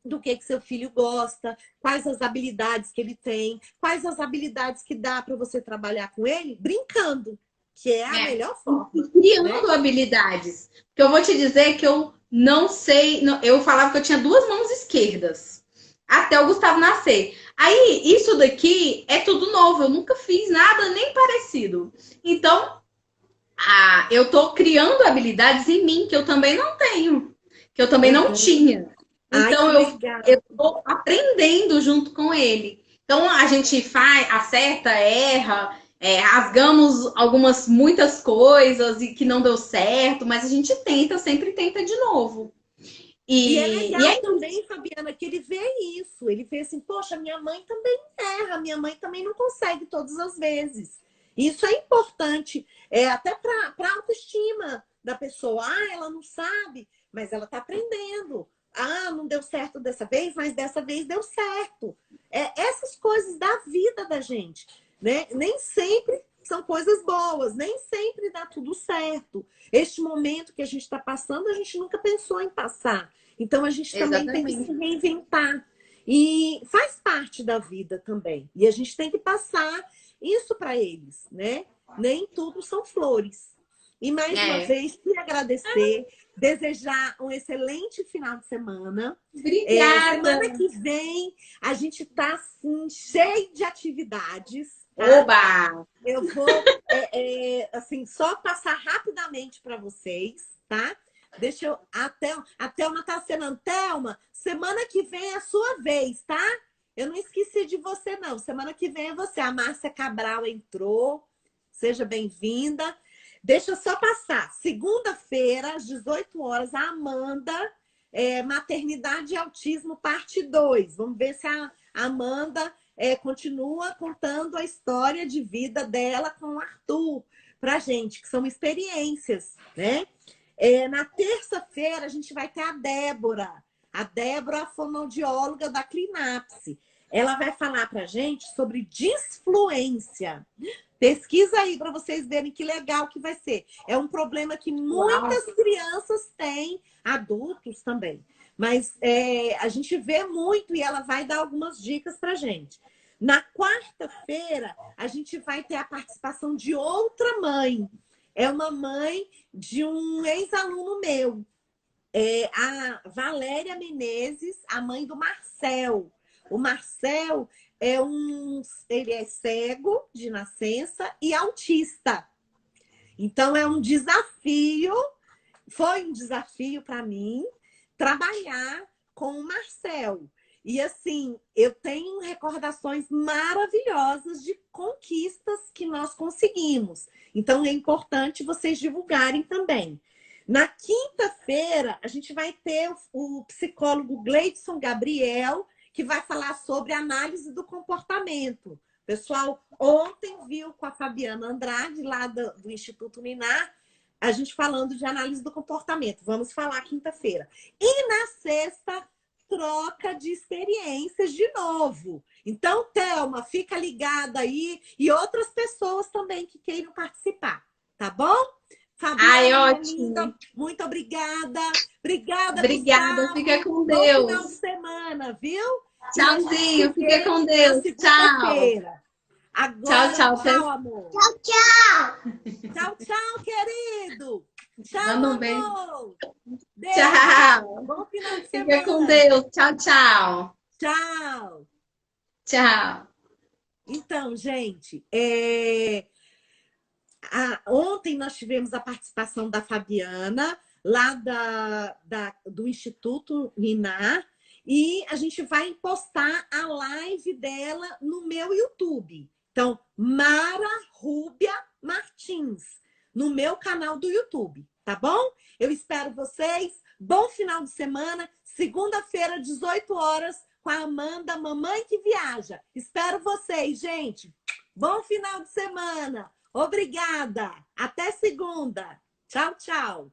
do que seu filho gosta, quais as habilidades que ele tem, quais as habilidades que dá para você trabalhar com ele, brincando. Que é a melhor forma. Criando habilidades. Porque eu vou te dizer que eu não sei. Eu falava que eu tinha 2 mãos esquerdas. Até o Gustavo nascer. Aí, isso daqui é tudo novo. Eu nunca fiz nada nem parecido. Então, eu tô criando habilidades em mim que eu também não tenho. que eu também não tinha. Ai, Então, que legal. eu tô aprendendo junto com ele. Então, a gente faz, acerta, erra, rasgamos muitas coisas e que não deu certo, mas a gente tenta, sempre tenta de novo. E é E legal também, Fabiana, que ele vê isso. Ele vê assim, poxa, minha mãe também erra, minha mãe também não consegue todas as vezes. Isso é importante, até para a autoestima da pessoa. Ah, ela não sabe, mas ela está aprendendo. Ah, não deu certo dessa vez, mas dessa vez deu certo. Essas coisas da vida da gente, né? Nem sempre são coisas boas, nem sempre dá tudo certo. Este momento que a gente está passando, a gente nunca pensou em passar. Então, a gente também tem que se reinventar. E faz parte da vida também. E a gente tem que passar isso para eles, né? Nem tudo são flores. E mais uma vez, te agradecer, desejar um excelente final de semana. Obrigada! Semana que vem, a gente está assim, cheio de atividades. Tá? Oba! Eu vou assim, só passar rapidamente para vocês, tá? Deixa eu. A Thelma tá acenando. Thelma, semana que vem é a sua vez, tá? Eu não esqueci de você, não. Semana que vem é você. A Márcia Cabral entrou. Seja bem-vinda. Deixa eu só passar. Segunda-feira, às 18 horas, a Amanda, Maternidade e Autismo, parte 2. Vamos ver se a Amanda continua contando a história de vida dela com o Arthur pra gente, que são experiências, né? Na terça-feira, a gente vai ter a Débora, a fonoaudióloga da Clinapse. Ela vai falar pra gente sobre disfluência. Pesquisa aí para vocês verem que legal que vai ser. É um problema que muitas crianças têm, adultos também. Mas a gente vê muito e ela vai dar algumas dicas para gente. Na quarta-feira, a gente vai ter a participação de outra mãe. É uma mãe de um ex-aluno meu. A Valéria Menezes, a mãe do Marcel. O Marcel ele é cego de nascença e autista. Então é um desafio, foi um desafio para mim trabalhar com o Marcel. E assim, eu tenho recordações maravilhosas de conquistas que nós conseguimos. Então é importante vocês divulgarem também. Na quinta-feira, a gente vai ter o psicólogo Gleidson Gabriel, que vai falar sobre análise do comportamento. Pessoal, ontem viu com a Fabiana Andrade, lá do Instituto Ninar, a gente falando de análise do comportamento. Vamos falar quinta-feira. E na sexta, troca de experiências de novo. Então, Thelma, fica ligada aí e outras pessoas também que queiram participar, tá bom? Fabiana, ótimo. Muito obrigada. Obrigada, Gustavo. Fica com Deus. Bom final de semana, viu? Tchauzinho, fica com Deus. Tchau. Agora, tchau, amor. Tchau, Tchau, querido. Tchau, Manda um beijo. amor. Tchau. Bom final de semana. Fica com Deus. Tchau. Tchau. Tchau. Então, gente, ontem nós tivemos a participação da Fabiana, lá do Instituto Ninar, e a gente vai postar a live dela no meu YouTube. Então, Mara Rúbia Martins, no meu canal do YouTube, tá bom? Eu espero vocês. Bom final de semana. Segunda-feira, 18 horas, com a Amanda, Mamãe que Viaja. Espero vocês, gente. Bom final de semana. Obrigada. Até segunda. Tchau, tchau.